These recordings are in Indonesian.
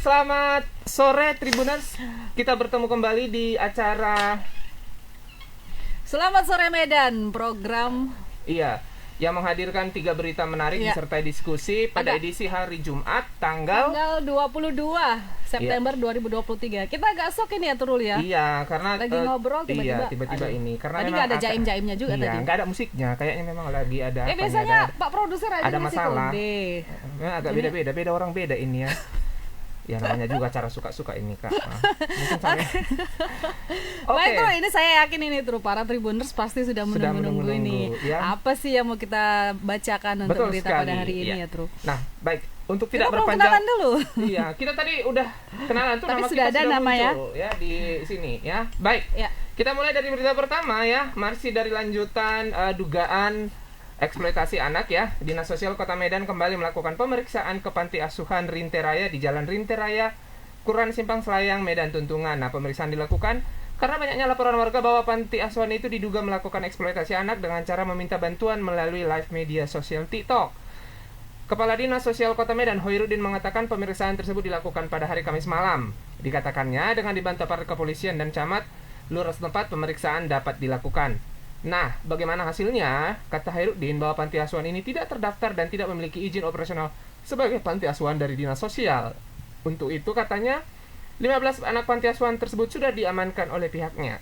selamat sore Tribuners. Kita bertemu kembali di acara Selamat Sore Medan, program yang menghadirkan 3 berita menarik disertai diskusi pada edisi hari Jumat tanggal 22 September 2023. Kita agak sok ini ya Turul ya. Iya, karena lagi ngobrol tiba-tiba ini karena tadi nggak ada jaim-jaimnya juga tadi. Nggak ada musiknya, kayaknya memang lagi ada biasanya Pak Produser aja ada masalah. Agak beda orang beda ini ya. Ya namanya juga cara suka-suka ini Kak. Mungkin saya. Baik Tru, ini saya yakin ini Tru, para Tribuners pasti sudah menunggu ini. Ya. Apa sih yang mau kita bacakan untuk berita pada hari ini ya Tru? Nah, baik. Untuk kita tidak berpanjang kenalan dulu. Iya, kita tadi udah kenalan tuh. Tapi nama sudah kita ada sudah nama muncul, ya di sini ya. Baik. Ya. Kita mulai dari berita pertama ya. Masih dari lanjutan dugaan eksploitasi anak ya. Dinas Sosial Kota Medan kembali melakukan pemeriksaan ke Panti Asuhan Rinteraya di Jalan Rinteraya, Kelurahan Simpang Selayang, Medan Tuntungan. Nah, pemeriksaan dilakukan karena banyaknya laporan warga bahwa panti asuhan itu diduga melakukan eksploitasi anak dengan cara meminta bantuan melalui live media sosial TikTok. Kepala Dinas Sosial Kota Medan Hoirudin mengatakan pemeriksaan tersebut dilakukan pada hari Kamis malam. Dikatakannya dengan dibantu aparat kepolisian dan camat lurah setempat pemeriksaan dapat dilakukan. Nah, bagaimana hasilnya? Kata Hoirudin bahwa panti asuhan ini tidak terdaftar dan tidak memiliki izin operasional sebagai panti asuhan dari Dinas Sosial. Untuk itu katanya 15 anak panti asuhan tersebut sudah diamankan oleh pihaknya.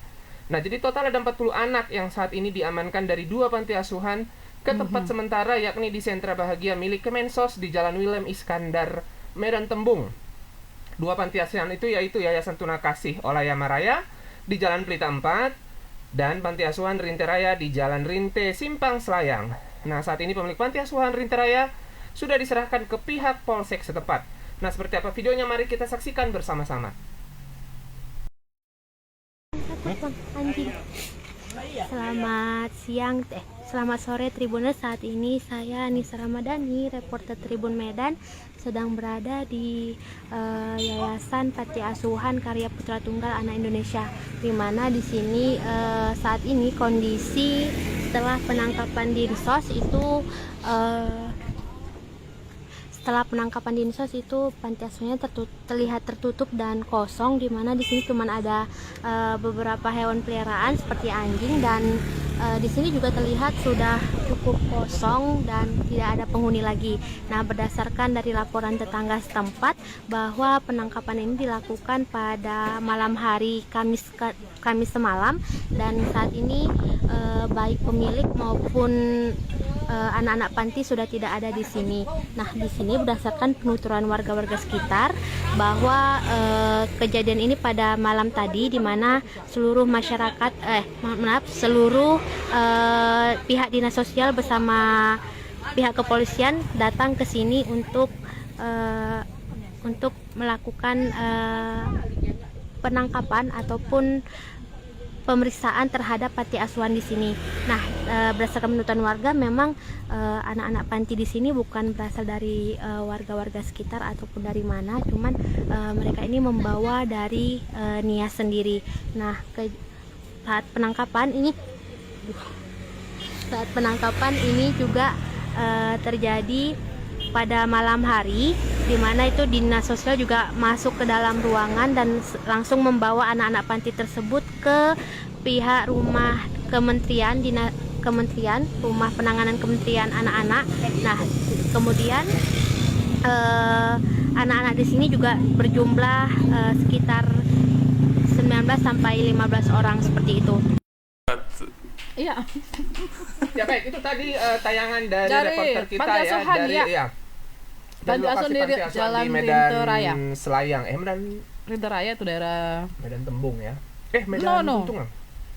Nah, jadi total ada 40 anak yang saat ini diamankan dari 2 panti asuhan ke tempat sementara, yakni di Sentra Bahagia milik Kemensos di Jalan Willem Iskandar, Medan Tembung. 2 panti asuhan itu yaitu Yayasan Tuna Kasih Olayama Raya di Jalan Pelita 4 dan Panti Asuhan Rinteraya di Jalan Rinte Simpang Selayang. Nah, saat ini pemilik Panti Asuhan Rinteraya sudah diserahkan ke pihak Polsek setempat. Nah, seperti apa videonya? Mari kita saksikan bersama-sama. Selamat sore Tribuners. Saat ini saya Anissa Ramadhani, reporter Tribun Medan, sedang berada di Yayasan Panti Asuhan Karya Putra Tunggal Anak Indonesia, di mana di sini saat ini kondisi setelah penangkapan Dinsos itu panti asuhannya terlihat tertutup dan kosong, di mana di sini cuma ada beberapa hewan peliharaan seperti anjing, dan di sini juga terlihat sudah cukup kosong dan tidak ada penghuni lagi. Nah, berdasarkan dari laporan tetangga setempat bahwa penangkapan ini dilakukan pada malam hari Kamis semalam, dan saat ini baik pemilik maupun anak-anak panti sudah tidak ada di sini. Nah, di sini berdasarkan penuturan warga-warga sekitar bahwa kejadian ini pada malam tadi, di mana seluruh masyarakat seluruh pihak dinas sosial bersama pihak kepolisian datang ke sini untuk melakukan penangkapan ataupun pemeriksaan terhadap panti asuhan di sini. Nah, berdasarkan penuturan warga, memang anak-anak panti di sini bukan berasal dari warga-warga sekitar ataupun dari mana, cuman mereka ini membawa dari Nias sendiri. Nah, saat penangkapan ini juga terjadi pada malam hari, di mana itu dinas sosial juga masuk ke dalam ruangan dan langsung membawa anak-anak panti tersebut ke pihak rumah kementerian rumah penanganan kementerian anak-anak. Nah, kemudian anak-anak di sini juga berjumlah sekitar 19 sampai 15 orang seperti itu. Iya. Ya baik, itu tadi tayangan dari reporter kita Panti Asuhan, dari Panti Asuhan di Jalan di Medan Rinteraya. Selayang. Medan Rinteraya itu daerah Medan Tembung ya. Medan Tuntungan.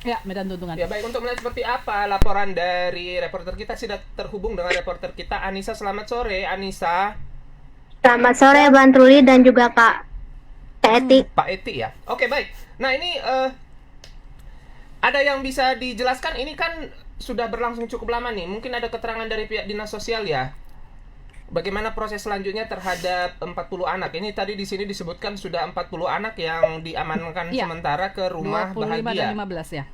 Ya, Medan Tuntungan. Ya baik, untuk melihat seperti apa laporan dari reporter kita, sudah terhubung dengan reporter kita Anissa. Selamat sore Anissa. Selamat sore Bang Truli dan juga Pak Eti. Pak Eti ya. Oke, baik. Nah, ini ada yang bisa dijelaskan? Ini kan sudah berlangsung cukup lama nih. Mungkin ada keterangan dari pihak dinas sosial ya. Bagaimana proses selanjutnya terhadap 40 anak? Ini tadi di sini disebutkan sudah 40 anak yang diamankan sementara ke rumah 25 Bahagia. dan 15 ya.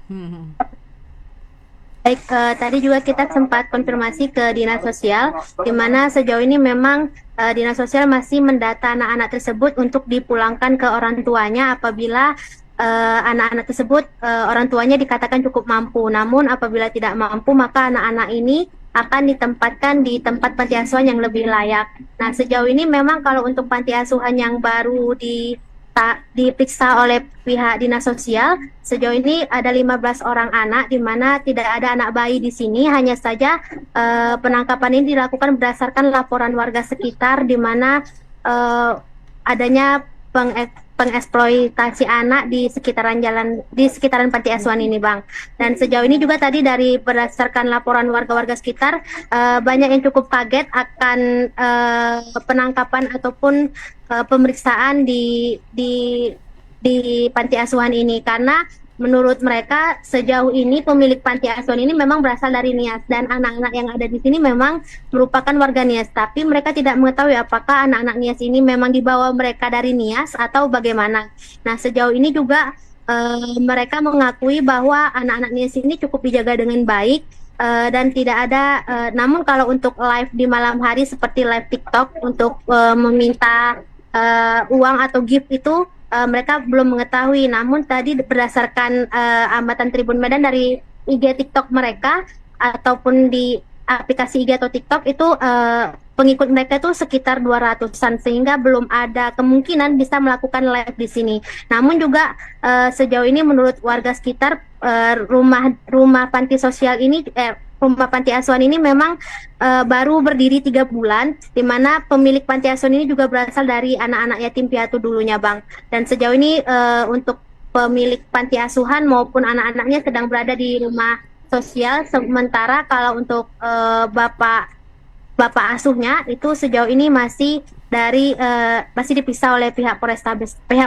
Baik, tadi juga kita sempat konfirmasi ke dinas sosial, di mana sejauh ini memang Dinas Sosial masih mendata anak-anak tersebut untuk dipulangkan ke orang tuanya apabila anak-anak tersebut orang tuanya dikatakan cukup mampu. Namun apabila tidak mampu, maka anak-anak ini akan ditempatkan di tempat panti asuhan yang lebih layak. Nah, sejauh ini memang kalau untuk panti asuhan yang baru diperiksa oleh pihak Dinas Sosial, sejauh ini ada 15 orang anak, di mana tidak ada anak bayi di sini. Hanya saja penangkapan ini dilakukan berdasarkan laporan warga sekitar, di mana adanya pengeksploitasi anak di sekitaran panti asuhan ini, Bang. Dan sejauh ini juga tadi dari berdasarkan laporan warga-warga sekitar, banyak yang cukup kaget akan penangkapan ataupun pemeriksaan di panti asuhan ini, karena menurut mereka sejauh ini pemilik panti asuhan ini memang berasal dari Nias, dan anak-anak yang ada di sini memang merupakan warga Nias, tapi mereka tidak mengetahui apakah anak-anak Nias ini memang dibawa mereka dari Nias atau bagaimana. Nah, sejauh ini juga mereka mengakui bahwa anak-anak Nias ini cukup dijaga dengan baik, dan tidak ada namun kalau untuk live di malam hari seperti live TikTok untuk meminta uang atau gift itu mereka belum mengetahui. Namun tadi berdasarkan amatan Tribun Medan dari IG TikTok mereka ataupun di aplikasi IG atau TikTok itu pengikut mereka itu sekitar 200-an, sehingga belum ada kemungkinan bisa melakukan live di sini. Namun juga sejauh ini menurut warga sekitar rumah panti sosial ini rumah panti asuhan ini memang baru berdiri 3 bulan, di mana pemilik panti asuhan ini juga berasal dari anak-anak yatim piatu dulunya, Bang. Dan sejauh ini untuk pemilik panti asuhan maupun anak-anaknya sedang berada di rumah sosial, sementara kalau untuk bapak asuhnya itu sejauh ini masih dipisah oleh pihak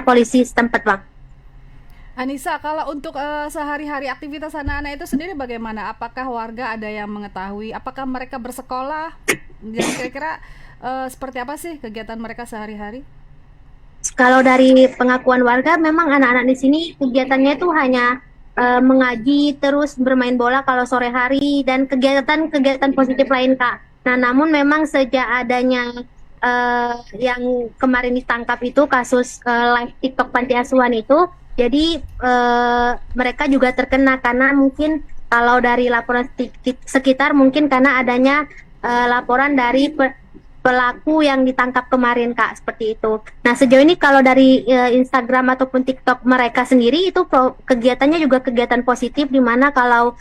polisi setempat, Bang. Anissa, kalau untuk sehari-hari aktivitas anak-anak itu sendiri bagaimana? Apakah warga ada yang mengetahui? Apakah mereka bersekolah? Dan kira-kira seperti apa sih kegiatan mereka sehari-hari? Kalau dari pengakuan warga, memang anak-anak di sini kegiatannya itu hanya mengaji, terus bermain bola kalau sore hari, dan kegiatan-kegiatan positif lain, Kak. Nah, namun memang sejak adanya yang kemarin ditangkap itu kasus live TikTok panti asuhan itu, jadi mereka juga terkena karena mungkin kalau dari laporan sekitar mungkin karena adanya laporan dari pelaku yang ditangkap kemarin, Kak, seperti itu. Nah, sejauh ini kalau dari Instagram ataupun TikTok mereka sendiri itu kegiatannya juga kegiatan positif, di mana kalau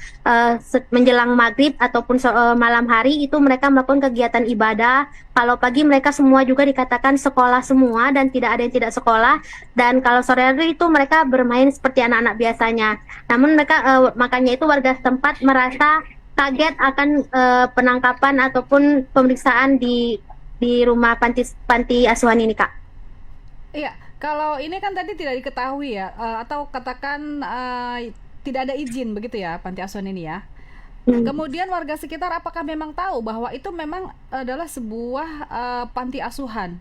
menjelang maghrib ataupun malam hari itu mereka melakukan kegiatan ibadah. Kalau pagi mereka semua juga dikatakan sekolah semua dan tidak ada yang tidak sekolah. Dan kalau sore hari itu mereka bermain seperti anak-anak biasanya. Namun mereka makanya itu warga setempat merasa kaget akan penangkapan ataupun pemeriksaan di rumah panti asuhan ini, Kak. Iya, kalau ini kan tadi tidak diketahui ya, atau katakan tidak ada izin begitu ya panti asuhan ini ya. Kemudian warga sekitar apakah memang tahu bahwa itu memang adalah sebuah panti asuhan?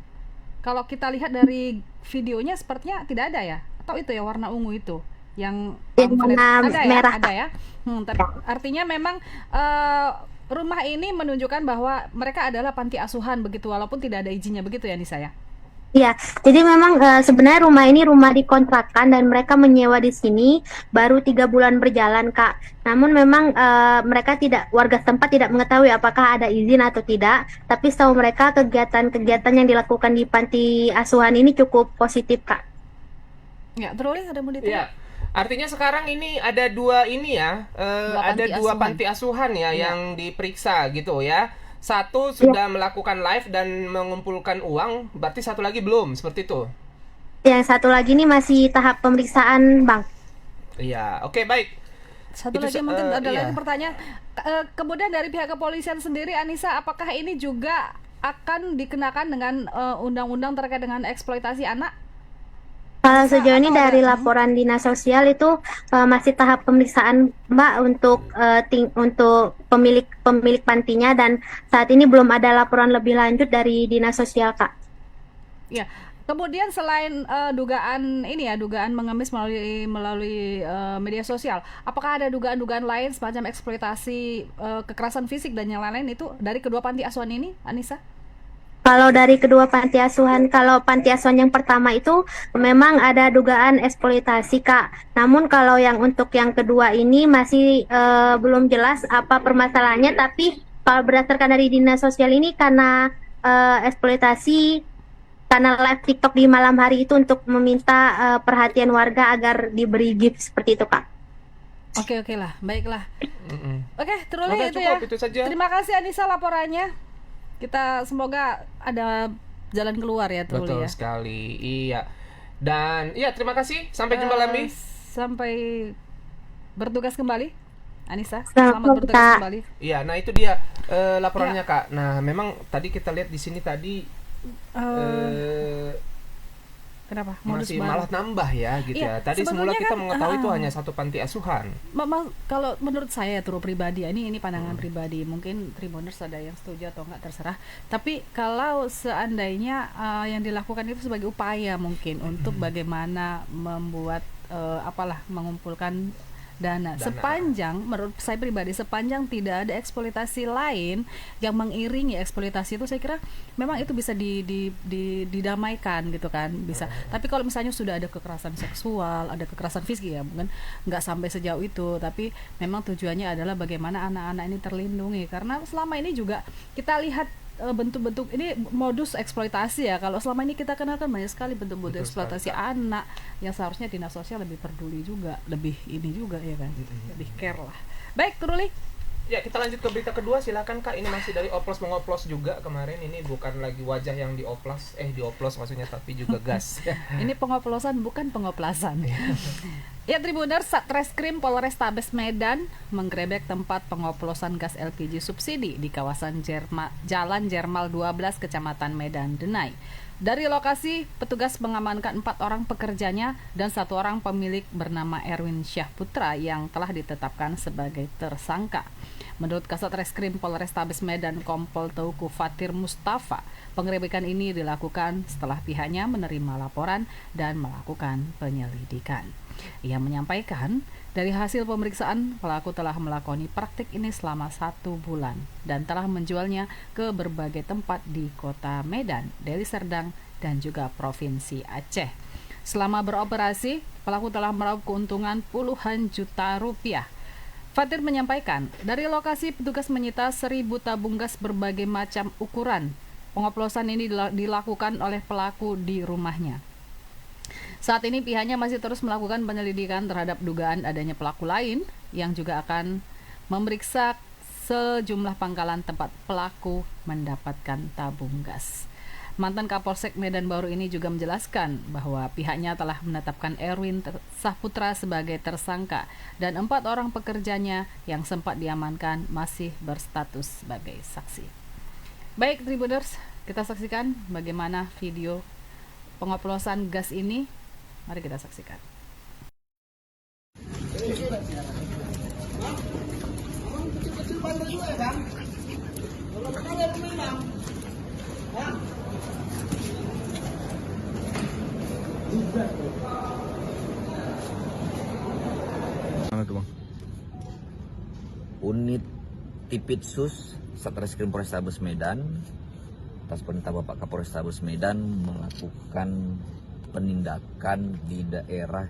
Kalau kita lihat dari videonya sepertinya tidak ada ya, atau itu ya warna ungu itu yang warna merah. Ada ya. Artinya memang rumah ini menunjukkan bahwa mereka adalah panti asuhan begitu, walaupun tidak ada izinnya begitu ya, Nisa ya? Iya, jadi memang sebenarnya rumah ini rumah dikontrakkan dan mereka menyewa di sini baru 3 bulan berjalan, Kak. Namun memang warga setempat tidak mengetahui apakah ada izin atau tidak. Tapi setahu mereka kegiatan-kegiatan yang dilakukan di panti asuhan ini cukup positif, Kak. Ya, terus ada mau ditanya? Ya. Artinya sekarang ini ada dua panti asuhan ya yang diperiksa gitu ya. Satu sudah melakukan live dan mengumpulkan uang, berarti satu lagi belum, seperti itu. Yang satu lagi ini masih tahap pemeriksaan, Bang. Iya, oke, baik. Satu lagi mungkin ada lagi pertanyaan. Kemudian dari pihak kepolisian sendiri, Anissa, apakah ini juga akan dikenakan dengan undang-undang terkait dengan eksploitasi anak? Kalau sejauh ini dari laporan Dinas Sosial itu masih tahap pemeriksaan, Mbak, untuk pemilik pantinya, dan saat ini belum ada laporan lebih lanjut dari Dinas Sosial, Kak. Ya. Kemudian selain dugaan mengemis melalui media sosial, apakah ada dugaan-dugaan lain semacam eksploitasi kekerasan fisik dan yang lain-lain itu dari kedua panti asuhan ini, Anissa? Kalau dari kedua panti asuhan, kalau panti asuhan yang pertama itu memang ada dugaan eksploitasi, Kak. Namun kalau yang untuk yang kedua ini masih belum jelas apa permasalahannya, tapi kalau berdasarkan dari Dinas Sosial ini karena eksploitasi karena live TikTok di malam hari itu untuk meminta perhatian warga agar diberi gift seperti itu, Kak. Oke, oke lah, baiklah. Oke, Truli Udah itu cukup, ya. itu saja. Terima kasih Anissa laporannya. Kita semoga ada jalan keluar ya, Truli Betul ya. sekali, iya. Dan iya, terima kasih. Sampai jumpa lagi. Sampai bertugas kembali, Anissa. Selamat Selamat bertugas Kak. kembali. Iya, nah itu dia laporannya Kak. Nah, memang tadi kita lihat di sini tadi Kenapa? Modus masih baru. malah nambah ya gitu Iya, ya. Tadi semula sebetulnya kita kan, mengetahui itu hanya satu panti asuhan. Kalau menurut saya Turu pribadi, ini pandangan pribadi, mungkin Tribuners ada yang setuju atau enggak terserah. Tapi kalau seandainya yang dilakukan itu sebagai upaya mungkin untuk bagaimana membuat mengumpulkan dana. Sepanjang menurut saya pribadi, sepanjang tidak ada eksploitasi lain yang mengiringi eksploitasi itu, saya kira memang itu bisa didamaikan gitu kan, bisa. Tapi kalau misalnya sudah ada kekerasan seksual, ada kekerasan fisik ya, mungkin nggak sampai sejauh itu, tapi memang tujuannya adalah bagaimana anak-anak ini terlindungi, karena selama ini juga kita lihat bentuk-bentuk ini modus eksploitasi ya. Kalau selama ini kita kenal kan banyak sekali bentuk-bentuk eksploitasi anak yang seharusnya Dinas Sosial lebih peduli juga, lebih ini juga ya kan, lebih care lah. Baik, Truli. Ya, kita lanjut ke berita kedua, silakan Kak. Ini masih dari oplos mengoplos juga kemarin. Ini bukan lagi wajah yang dioplos, dioplos maksudnya, tapi juga gas. Ini pengoplosan bukan pengoplasan. Ya, Tribuners, Satreskrim Polrestabes Medan menggerebek tempat pengoplosan gas LPG subsidi di kawasan Jalan Jermal 12, Kecamatan Medan Denai. Dari lokasi, petugas mengamankan 4 orang pekerjanya dan 1 orang pemilik bernama Erwin Syahputra yang telah ditetapkan sebagai tersangka. Menurut Kasat Reskrim Polrestabes Medan Kompol Teuku Fatir Mustafa, penggerebekan ini dilakukan setelah pihaknya menerima laporan dan melakukan penyelidikan. Ia menyampaikan, dari hasil pemeriksaan, pelaku telah melakoni praktik ini selama 1 bulan dan telah menjualnya ke berbagai tempat di kota Medan, Deli Serdang, dan juga Provinsi Aceh. Selama beroperasi, pelaku telah meraup keuntungan puluhan juta rupiah. Fatir menyampaikan, dari lokasi petugas menyita 1.000 tabung gas berbagai macam ukuran. Pengoplosan ini dilakukan oleh pelaku di rumahnya. Saat ini pihaknya masih terus melakukan penyelidikan terhadap dugaan adanya pelaku lain yang juga akan memeriksa sejumlah pangkalan tempat pelaku mendapatkan tabung gas. Mantan Kapolsek Medan Baru ini juga menjelaskan bahwa pihaknya telah menetapkan Erwin Syahputra sebagai tersangka dan 4 orang pekerjanya yang sempat diamankan masih berstatus sebagai saksi. Baik, Tribuners, kita saksikan bagaimana video pengoplosan gas ini. Mari kita saksikan. Mana tuh, Bang? Unit Tipitsus Satreskrim Polrestabes Medan atas perintah Bapak Kapolrestabes Medan melakukan penindakan di daerah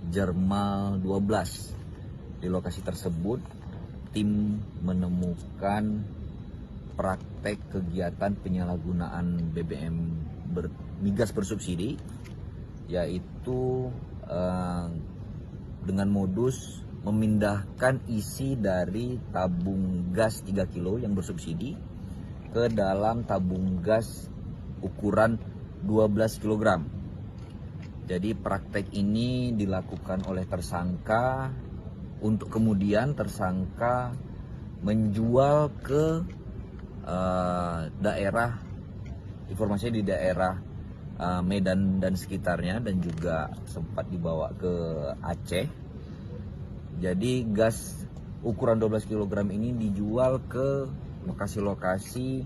Jermal 12. Di lokasi tersebut tim menemukan praktek kegiatan penyalahgunaan BBM migas bersubsidi, yaitu dengan modus memindahkan isi dari tabung gas 3 kilo yang bersubsidi ke dalam tabung gas ukuran 12 kg. Jadi praktek ini dilakukan oleh tersangka untuk kemudian tersangka menjual ke daerah, informasinya di daerah Medan dan sekitarnya, dan juga sempat dibawa ke Aceh. Jadi gas ukuran 12 kg ini dijual ke lokasi-lokasi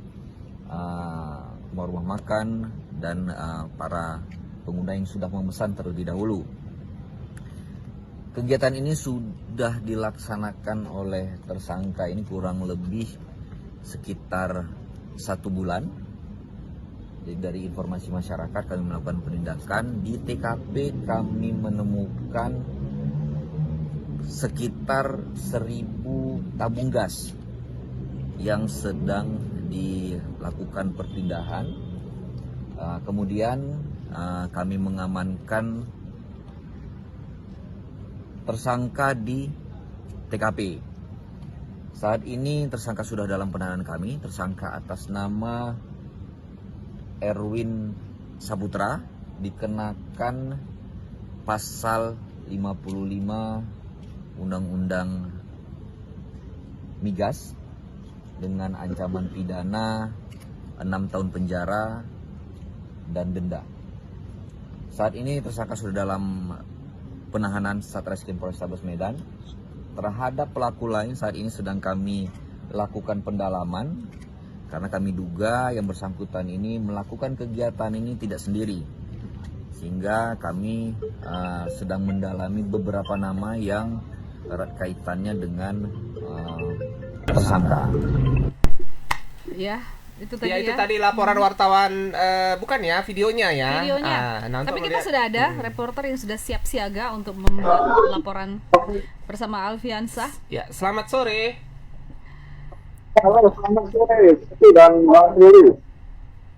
rumah makan dan para pengguna yang sudah memesan terlebih dahulu. Kegiatan ini sudah dilaksanakan oleh tersangka ini kurang lebih sekitar 1 bulan, Jadi dari informasi masyarakat kami melakukan penindakan. Di TKP kami menemukan sekitar 1.000 tabung gas yang sedang dilakukan perpindahan. Kemudian kami mengamankan tersangka di TKP. Saat ini tersangka sudah dalam penahanan kami. Tersangka atas nama Erwin Saputra dikenakan pasal 55 Undang-Undang Migas dengan ancaman pidana 6 tahun penjara dan denda. Saat ini tersangka sudah dalam penahanan Satreskrim Polrestabes Medan. Terhadap pelaku lain saat ini sedang kami lakukan pendalaman karena kami duga yang bersangkutan ini melakukan kegiatan ini tidak sendiri, sehingga kami sedang mendalami beberapa nama yang erat kaitannya dengan tersangka. Ya, itu tadi Ya itu ya. tadi laporan wartawan, bukan ya videonya ya. Videonya. Nah, untuk Tapi kita melihat- sudah ada reporter yang sudah siap siaga untuk membuat laporan bersama Alfiansah. Ya, selamat sore. Halo, selamat sore, Siti dan Bang Yuli.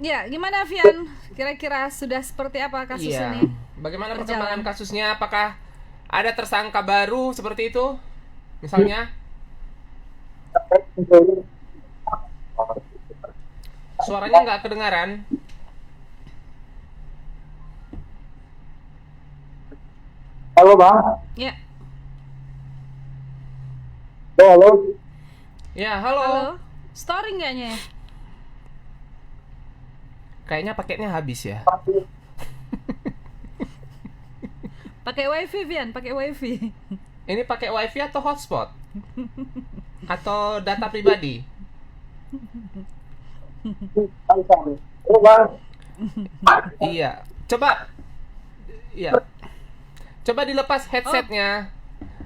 Ya, gimana Fian? Kira-kira sudah seperti apa kasus Iya. ini? Bagaimana berjalan? perkembangan kasusnya? Apakah ada tersangka baru seperti itu? Misalnya? Suaranya nggak kedengaran. Halo, Bang. Ya, Halo. Ya, halo. halo. Story kayaknya ya? Kayaknya paketnya habis ya. Pakai wifi Fian, pakai wifi. Ini pakai wifi atau hotspot? Atau data pribadi? Halo, Bang. Iya. Coba. Iya. Coba dilepas headsetnya.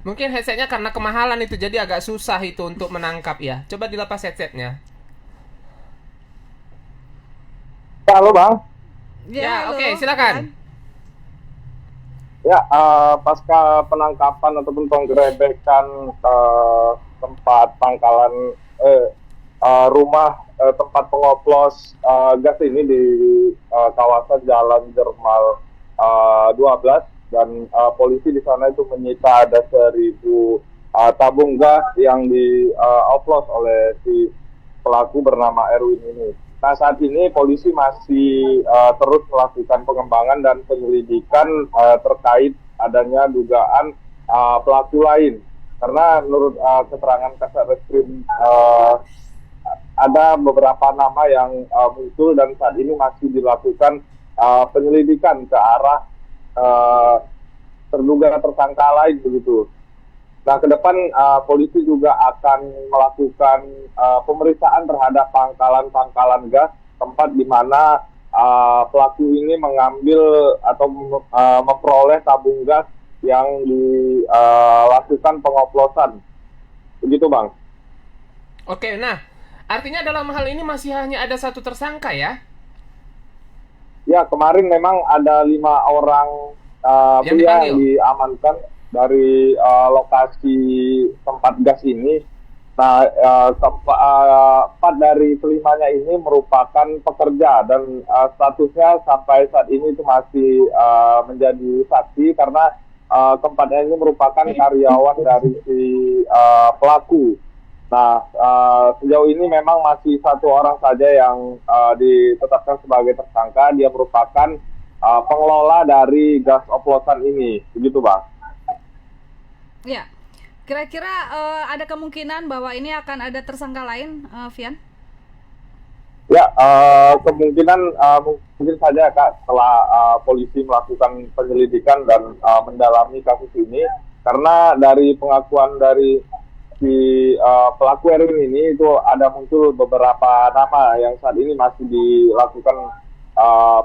Mungkin headsetnya karena kemahalan itu jadi agak susah itu untuk menangkap ya. Coba dilepas headsetnya. Halo, Bang. Ya, halo. oke, silakan. Ya, pasca penangkapan ataupun penggerebekan tempat pangkalan rumah tempat pengoplos gas ini di kawasan Jalan Jermal 12, dan polisi di sana itu menyita ada 1.000 tabung gas yang dioplos oleh si pelaku bernama Erwin ini. Nah, saat ini polisi masih terus melakukan pengembangan dan penyelidikan terkait adanya dugaan pelaku lain. Karena menurut keterangan Kasat Reskrim ada beberapa nama yang muncul dan saat ini masih dilakukan penyelidikan ke arah terduga tersangka lain begitu. Nah, ke depan polisi juga akan melakukan pemeriksaan terhadap pangkalan-pangkalan gas, tempat di mana pelaku ini mengambil atau memperoleh tabung gas yang dilakukan pengoplosan. Begitu, Bang. Oke, nah, artinya dalam hal ini masih hanya ada satu tersangka ya? Ya, kemarin memang ada 5 orang Yang pria dipanggil? yang diamankan dari lokasi tempat gas ini. Nah, 4 dari kelimanya ini merupakan pekerja dan statusnya sampai saat ini itu masih menjadi saksi karena keempatnya ini merupakan karyawan dari si pelaku. Nah, sejauh ini memang masih 1 orang saja yang ditetapkan sebagai tersangka. Dia merupakan pengelola dari gas oplosan ini, begitu, Bang. Ya. Kira-kira ada kemungkinan bahwa ini akan ada tersangka lain, Fian? Ya, kemungkinan mungkin saja, Kak, setelah polisi melakukan penyelidikan dan mendalami kasus ini, karena dari pengakuan dari si pelaku Erwin ini itu ada muncul beberapa nama yang saat ini masih dilakukan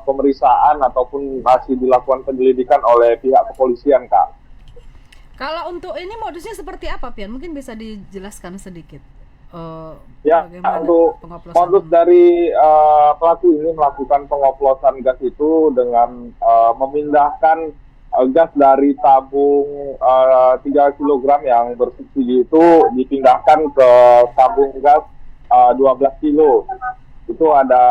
pemeriksaan ataupun masih dilakukan penyelidikan oleh pihak kepolisian, Kak. Kalau untuk ini modusnya seperti apa, Pian? Mungkin bisa dijelaskan sedikit. eh, Ya, bagaimana untuk pengoplosan? modus dari pelaku ini melakukan pengoplosan gas itu dengan memindahkan gas dari tabung 3 kg yang bersubsidi itu dipindahkan ke tabung gas 12 kilo. Itu ada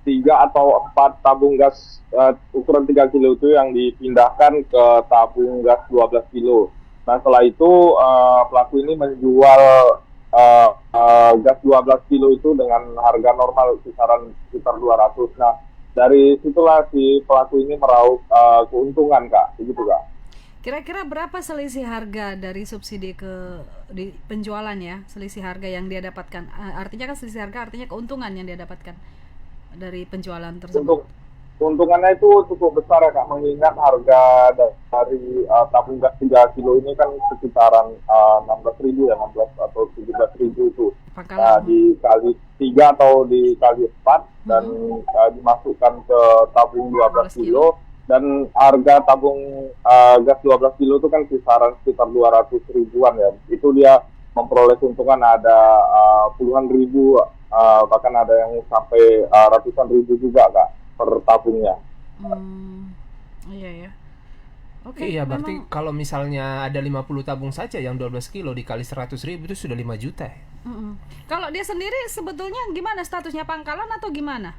3 atau 4 tabung gas ukuran 3 kilo itu yang dipindahkan ke tabung gas 12 kilo. Nah, setelah itu pelaku ini menjual gas 12 kilo itu dengan harga normal kisaran sekitar 200. Nah, dari situlah si pelaku ini meraup keuntungan, Kak. Begitu, Kak. Kira-kira berapa selisih harga dari subsidi ke di penjualan ya? Selisih harga yang dia dapatkan. Artinya kan selisih harga artinya keuntungan yang dia dapatkan dari penjualan tersebut. Untuk keuntungannya itu cukup besar ya, Kak, mengingat harga dari tabung gas 3 kilo ini kan sekitaran 16.000 ya, 16 atau 17.000 itu. Pangkalan. Dikali 3 atau dikali 4 dan dimasukkan ke tabung 12 kilo. Dan harga tabung gas 12 kilo itu kan kisaran sekitar 200 ribuan ya. Itu dia memperoleh keuntungan ada puluhan ribu, bahkan ada yang sampai ratusan ribu juga, Kak, per tabungnya. Iya ya. Oke. Iya, berarti memang, kalau misalnya ada 50 tabung saja yang 12 kilo dikali 100.000 itu sudah 5 juta ya? kalau dia sendiri sebetulnya gimana statusnya, pangkalan atau gimana?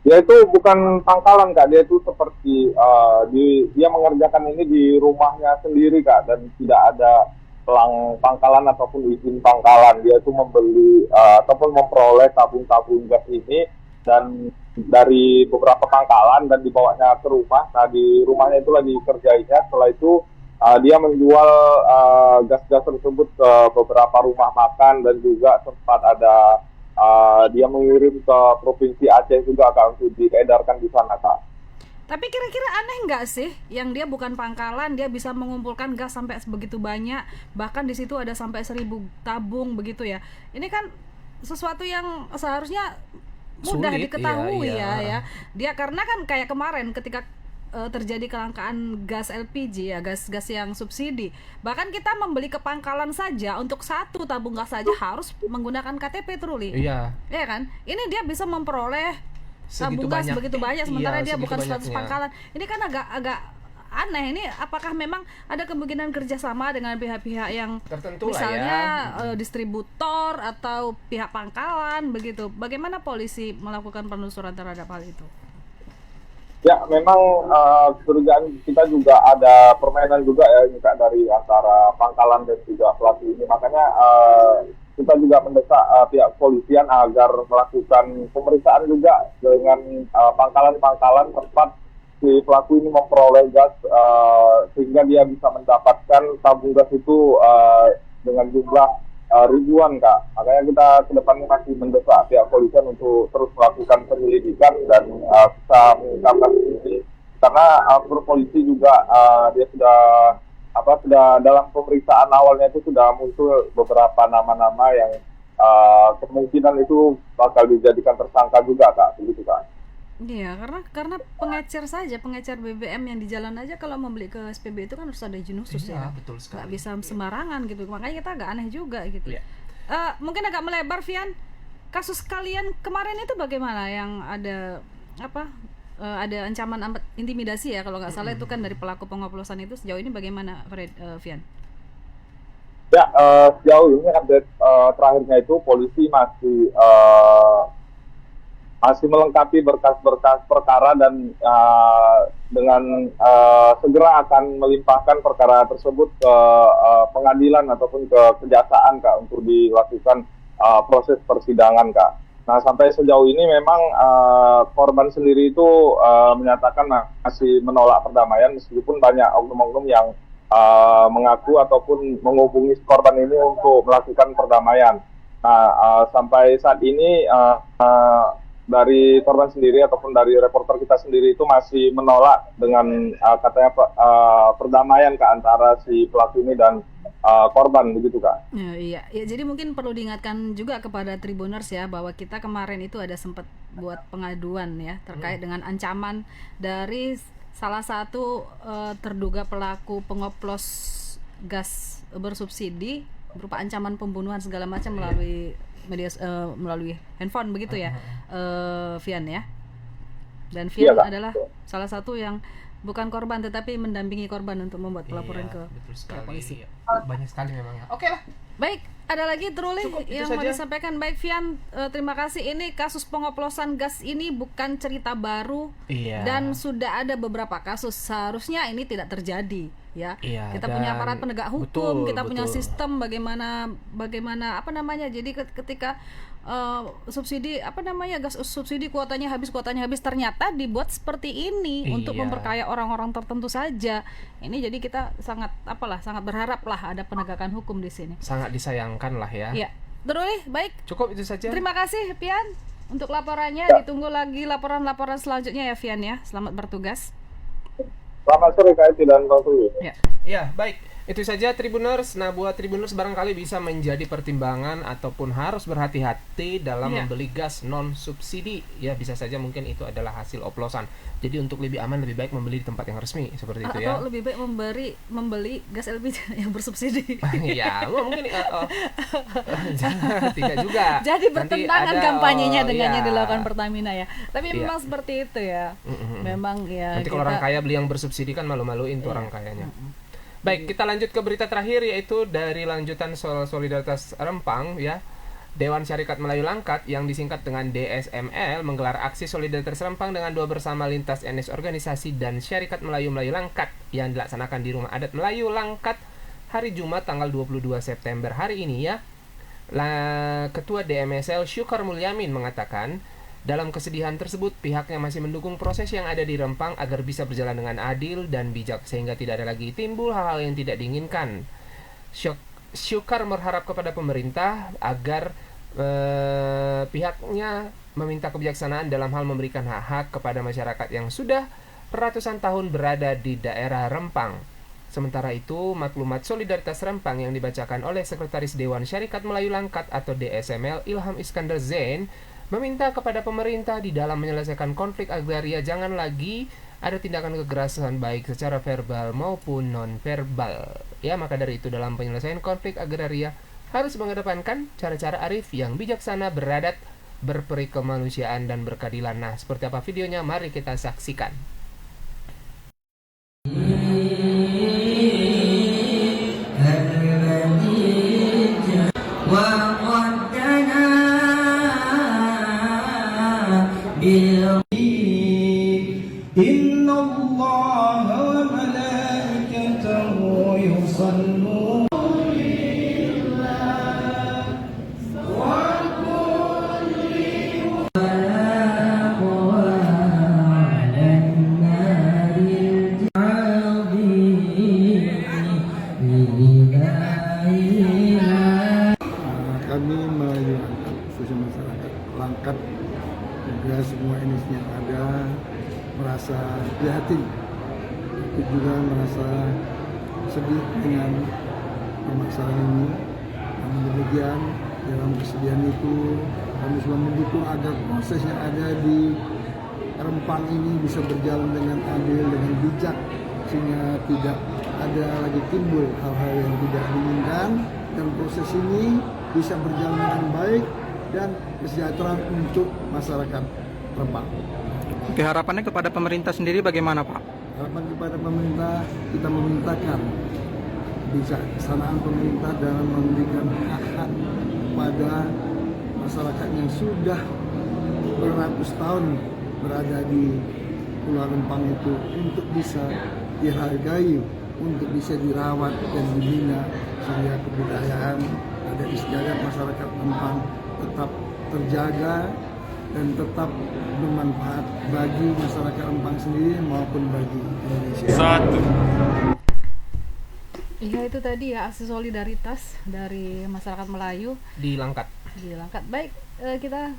Dia itu bukan pangkalan, Kak. Dia itu seperti dia mengerjakan ini di rumahnya sendiri, Kak, dan tidak ada pelang pangkalan ataupun izin pangkalan. Dia itu membeli ataupun memperoleh tabung-tabung gas ini dan dari beberapa pangkalan dan dibawanya ke rumah. Nah, di rumahnya itu lagi kerjanya. Setelah itu dia menjual gas-gas tersebut ke beberapa rumah makan dan juga sempat ada dia mengirim ke provinsi Aceh juga, Kak, untuk diedarkan di sana, Kak. Tapi kira-kira aneh nggak sih yang dia bukan pangkalan, dia bisa mengumpulkan gas sampai begitu banyak, bahkan di situ ada sampai 1.000 tabung begitu ya. Ini kan sesuatu yang seharusnya mudah Sulit, diketahui iya. ya. Dia karena kan kayak kemarin ketika terjadi kelangkaan gas LPG ya, gas yang subsidi. Bahkan kita membeli ke pangkalan saja untuk 1 tabung gas saja harus menggunakan KTP, Truli. Iya. Iya kan? Ini dia bisa memperoleh tabung gas begitu banyak sementara dia segitu bukan status banyaknya. pangkalan. Ini kan agak aneh. Ini apakah memang ada kemungkinan kerjasama dengan pihak-pihak yang Tertentu lah misalnya ya. distributor atau pihak pangkalan begitu? Bagaimana polisi melakukan penelusuran terhadap hal itu? Ya, memang kecurigaan kita juga ada permainan juga ya, Kak, dari antara pangkalan dan juga pelaku ini. Makanya kita juga mendesak pihak kepolisian agar melakukan pemeriksaan juga dengan pangkalan-pangkalan tempat si pelaku ini memperoleh gas sehingga dia bisa mendapatkan tabung gas itu dengan jumlah ribuan, Kak. Makanya kita ke depannya masih mendesak pihak kepolisian untuk terus melakukan penyelidikan dan bisa mengungkapkan ini karena polisi juga dia sudah dalam pemeriksaan awalnya itu sudah muncul beberapa nama-nama yang kemungkinan itu bakal dijadikan tersangka juga, Kak. Begitu, Kak. Iya, karena pengecer BBM yang di jalan aja kalau membeli ke SPB itu kan harus ada izin khusus Iya, ya. betul sekali. Nggak bisa sembarangan gitu. Makanya kita agak aneh juga gitu. Iya. Mungkin agak melebar, Vian. Kasus kalian kemarin itu bagaimana yang ada ada ancaman intimidasi ya kalau nggak salah, itu kan dari pelaku pengoplosan itu. Sejauh ini bagaimana, Vian? Ya, sejauh ini update terakhirnya itu polisi masih melengkapi berkas-berkas perkara dan dengan segera akan melimpahkan perkara tersebut ke pengadilan ataupun ke kejaksaan, Kak, untuk dilakukan proses persidangan, Kak. Nah, sampai sejauh ini memang korban sendiri itu menyatakan masih menolak perdamaian meskipun banyak oknum-oknum yang mengaku ataupun menghubungi korban ini untuk melakukan perdamaian. Nah, sampai saat ini dari korban sendiri ataupun dari reporter kita sendiri itu masih menolak dengan katanya perdamaian, Kak, antara si pelaku ini dan korban, begitu, Kak. Iya, jadi mungkin perlu diingatkan juga kepada Tribuners ya bahwa kita kemarin itu ada sempat buat pengaduan ya terkait dengan ancaman dari salah satu terduga pelaku pengoplos gas bersubsidi berupa ancaman pembunuhan segala macam melalui media melalui handphone begitu ya, Vian ya. Dan Vian Iya, Kak. adalah salah satu yang bukan korban tetapi mendampingi korban untuk membuat pelaporan ke betul sekali. polisi. Banyak sekali memang ya. Oke lah. Baik, ada lagi Truli Cukup, itu yang mau saja. disampaikan. Baik Vian, terima kasih. Ini kasus pengoplosan gas ini bukan cerita baru Iya. dan sudah ada beberapa kasus. Seharusnya ini tidak terjadi, ya. Iya, Kita punya dan aparat penegak hukum, betul, kita punya betul. sistem bagaimana apa namanya. Jadi ketika subsidi apa namanya gas subsidi kuotanya habis ternyata dibuat seperti ini untuk Iya. memperkaya orang-orang tertentu saja. Ini jadi kita sangat berharap lah ada penegakan hukum di sini. Sangat disayangkan lah ya. Ya, Truli, baik. Cukup itu saja. Terima kasih Pian untuk laporannya. Ditunggu lagi laporan-laporan selanjutnya ya Vian ya. Selamat bertugas. Selamat sore Kak Eti dan Bang Tuli. Ya. Ya, baik. Itu saja Tribuners. Nah, buat Tribuners barangkali bisa menjadi pertimbangan ataupun harus berhati-hati dalam Iya. membeli gas non subsidi. Ya, bisa saja mungkin itu adalah hasil oplosan. Jadi untuk lebih aman lebih baik membeli di tempat yang resmi seperti itu ya. Atau lebih baik membeli gas LPG yang bersubsidi. Iya, mungkin tidak juga. Jadi Nanti bertentangan ada, kampanyenya oh, dengan iya. yang dilakukan Pertamina ya. Tapi Iya. memang seperti itu ya. Memang ya. Nanti kalau orang kaya beli yang bersubsidi kan malu-maluin tuh orang kayanya. Baik, kita lanjut ke berita terakhir yaitu dari lanjutan soal solidaritas Rempang ya. Dewan Syarikat Melayu Langkat yang disingkat dengan DSML menggelar aksi solidaritas Rempang dengan doa bersama lintas etnis organisasi dan Syarikat Melayu Langkat yang dilaksanakan di Rumah Adat Melayu Langkat hari Jumat tanggal 22 September hari ini ya. Ketua DMSL Syukar Mulyamin mengatakan dalam kesedihan tersebut, pihaknya masih mendukung proses yang ada di Rempang agar bisa berjalan dengan adil dan bijak sehingga tidak ada lagi timbul hal-hal yang tidak diinginkan. Syukar berharap kepada pemerintah agar pihaknya meminta kebijaksanaan dalam hal memberikan hak-hak kepada masyarakat yang sudah ratusan tahun berada di daerah Rempang. Sementara itu, maklumat solidaritas Rempang yang dibacakan oleh Sekretaris Dewan Syarikat Melayu Langkat atau DSML Ilham Iskandar Zain meminta kepada pemerintah di dalam menyelesaikan konflik agraria jangan lagi ada tindakan kekerasan baik secara verbal maupun non-verbal. Ya, maka dari itu dalam penyelesaian konflik agraria harus mengedepankan cara-cara arif yang bijaksana, beradat, berperi kemanusiaan dan berkeadilan. Nah, seperti apa videonya? Mari kita saksikan. إن الله وملائكته يصلون kami Melayu Langkat, khususnya masyarakat Langkat juga semua etnis yang ada merasa prihatin, tapi juga merasa sedih dengan permasalahan ini. Namun demikian dalam kesedihan itu kami selalu mendukung agar proses yang ada di Rempang ini bisa berjalan dengan adil, dengan bijak, sehingga tidak ada lagi timbul hal-hal yang tidak diinginkan dan proses ini bisa berjalan dengan baik dan kesejahteraan untuk masyarakat Rempang. Oke, harapannya kepada pemerintah sendiri bagaimana, Pak? Harapan kepada pemerintah, kita memintakan kebijaksanaan pemerintah dalam memberikan hak-hak kepada masyarakat yang sudah beratus tahun berada di Pulau Rempang itu untuk bisa dihargai, untuk bisa dirawat dan dibina sehingga kebudayaan adat istiadat masyarakat Rempang tetap terjaga dan tetap bermanfaat bagi masyarakat Rempang sendiri maupun bagi Indonesia. Iya, itu tadi ya aksi solidaritas dari masyarakat Melayu Di Langkat. di Langkat. Baik, kita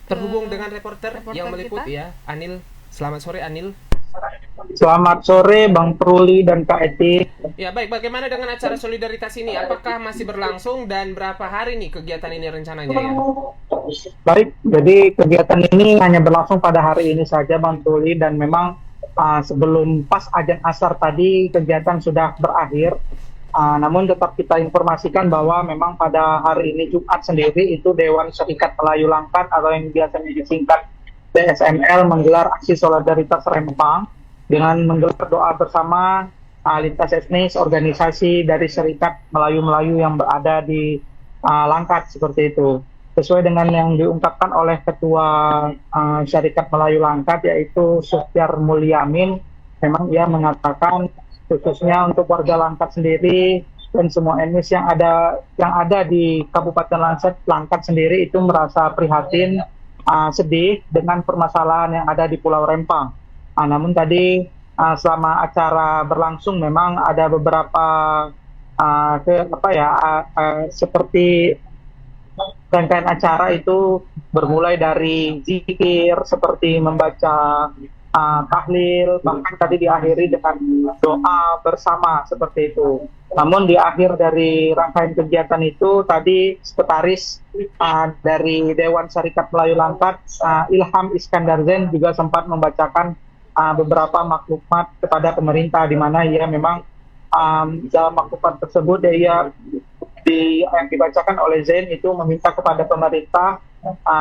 Terhubung dengan reporter yang meliput kita. ya, Anil. Selamat sore Anil. Selamat sore Bang Truli dan Kak Eti. Ya baik, bagaimana dengan acara solidaritas ini? Apakah masih berlangsung dan berapa hari nih kegiatan ini rencananya ya? Baik, jadi kegiatan ini hanya berlangsung pada hari ini saja Bang Truli, dan memang sebelum pas azan asar tadi kegiatan sudah berakhir. Namun tetap kita informasikan bahwa memang pada hari ini Jumat sendiri itu Dewan Serikat Melayu Langkat atau yang biasanya disingkat DSML menggelar aksi solidaritas Rempang dengan menggelar doa bersama lintas etnis organisasi dari Serikat Melayu-Melayu yang berada di Langkat seperti itu. Sesuai dengan yang diungkapkan oleh Ketua Serikat Melayu Langkat yaitu Sufiar Mulyamin, memang ia mengatakan khususnya untuk warga Langkat sendiri dan semua etnis yang ada di Kabupaten Langkat sendiri itu merasa prihatin, sedih dengan permasalahan yang ada di Pulau Rempang. Namun tadi selama acara berlangsung memang ada beberapa seperti rangkaian acara itu bermulai dari zikir seperti membaca tahlil, bahkan tadi diakhiri dengan doa bersama seperti itu. Namun di akhir dari rangkaian kegiatan itu tadi sekretaris dari Dewan Serikat Melayu Langkat, Ilham Iskandar Zain juga sempat membacakan beberapa maklumat kepada pemerintah, di mana ia memang dalam maklumat tersebut yang dibacakan oleh Zain itu meminta kepada pemerintah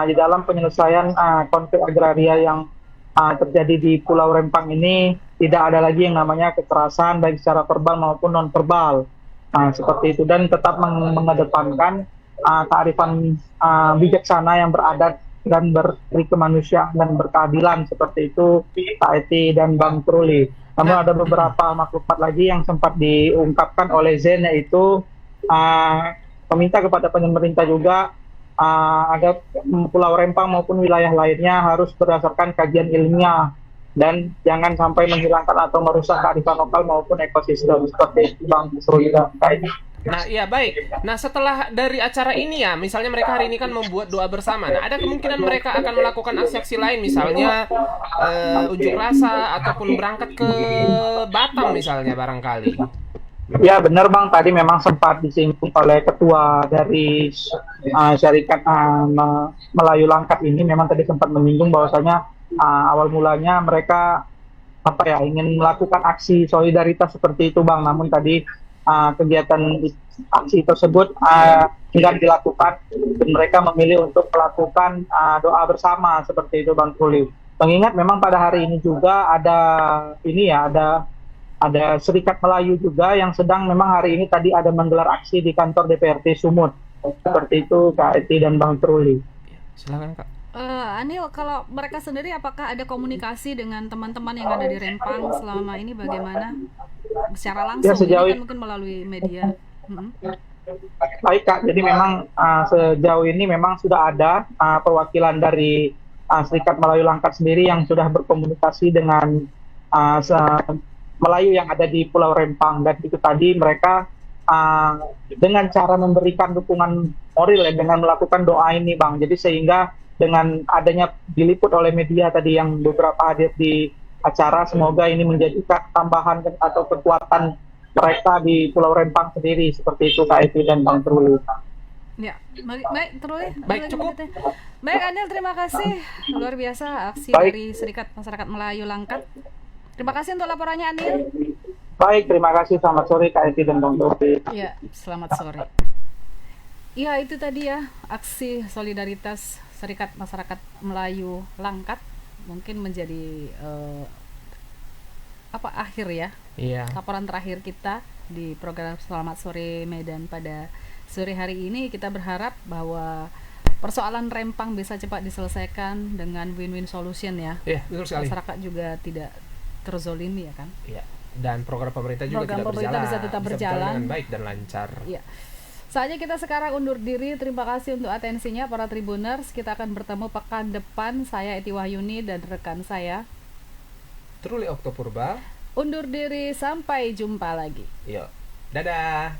di dalam penyelesaian konflik agraria yang terjadi di Pulau Rempang ini tidak ada lagi yang namanya kekerasan baik secara verbal maupun non verbal, seperti itu, dan tetap mengedepankan kearifan bijaksana yang beradat dan berkemanusiaan dan berkeadilan seperti itu Pak Eti dan Bang Truli. Namun ada beberapa maklumat lagi yang sempat diungkapkan oleh Zain, yaitu meminta kepada pemerintah juga agar Pulau Rempang maupun wilayah lainnya harus berdasarkan kajian ilmiah dan jangan sampai menghilangkan atau merusak kearifan lokal maupun ekosistem seperti itu Bang Surya. Nah, iya baik. Nah, setelah dari acara ini ya, misalnya mereka hari ini kan membuat doa bersama. Nah, ada kemungkinan mereka akan melakukan aksi-aksi lain, misalnya unjuk rasa ataupun berangkat ke Batam misalnya barangkali. Ya benar Bang, tadi memang sempat disinggung oleh ketua dari Syarikat Melayu Langkat ini, memang tadi sempat menyinggung bahwasanya awal mulanya mereka ingin melakukan aksi solidaritas seperti itu Bang, namun tadi kegiatan aksi tersebut tidak dilakukan dan mereka memilih untuk melakukan doa bersama seperti itu Bang Truli. Mengingat memang pada hari ini juga ada Serikat Melayu juga yang sedang memang hari ini tadi ada menggelar aksi di kantor DPRD Sumut. Seperti itu Kak Eti dan Bang Truli. Silakan Kak. Anil, kalau mereka sendiri apakah ada komunikasi dengan teman-teman yang ada di Rempang selama ini bagaimana? Secara langsung, ya, sejauh ini kan mungkin melalui media. Baik Kak, jadi memang sejauh ini memang sudah ada perwakilan dari Serikat Melayu Langkat sendiri yang sudah berkomunikasi dengan Melayu yang ada di Pulau Rempang, dan itu tadi mereka dengan cara memberikan dukungan moral dengan melakukan doa ini Bang. Jadi sehingga dengan adanya diliput oleh media tadi yang beberapa hadir di acara, semoga ini menjadi tambahan atau kekuatan mereka di Pulau Rempang sendiri seperti itu Kak Eti dan Bang Truli. Ya, baik Truli. Baik, cukup. Baik Anil, terima kasih. Luar biasa aksi dari Serikat Masyarakat Melayu Langkat. Terima kasih untuk laporannya Anil. Baik, terima kasih. Selamat sore Kak Eti dan Bang Truli. Ya, selamat sore. Ya, itu tadi ya aksi solidaritas Serikat Masyarakat Melayu Langkat, mungkin menjadi akhir ya. Iya. Laporan terakhir kita di program Selamat Sore Medan pada sore hari ini. Kita berharap bahwa persoalan Rempang bisa cepat diselesaikan dengan win-win solution ya. Iya, betul sekali. Masyarakat juga tidak terzolimi ya kan. Iya. Dan program pemerintah juga bisa tetap berjalan dengan baik dan lancar. Iya. Saatnya kita sekarang undur diri. Terima kasih untuk atensinya para Tribuners. Kita akan bertemu pekan depan. Saya Eti Wahyuni dan rekan saya Truli Oktopurba. Undur diri, sampai jumpa lagi. Yuk. Dadah.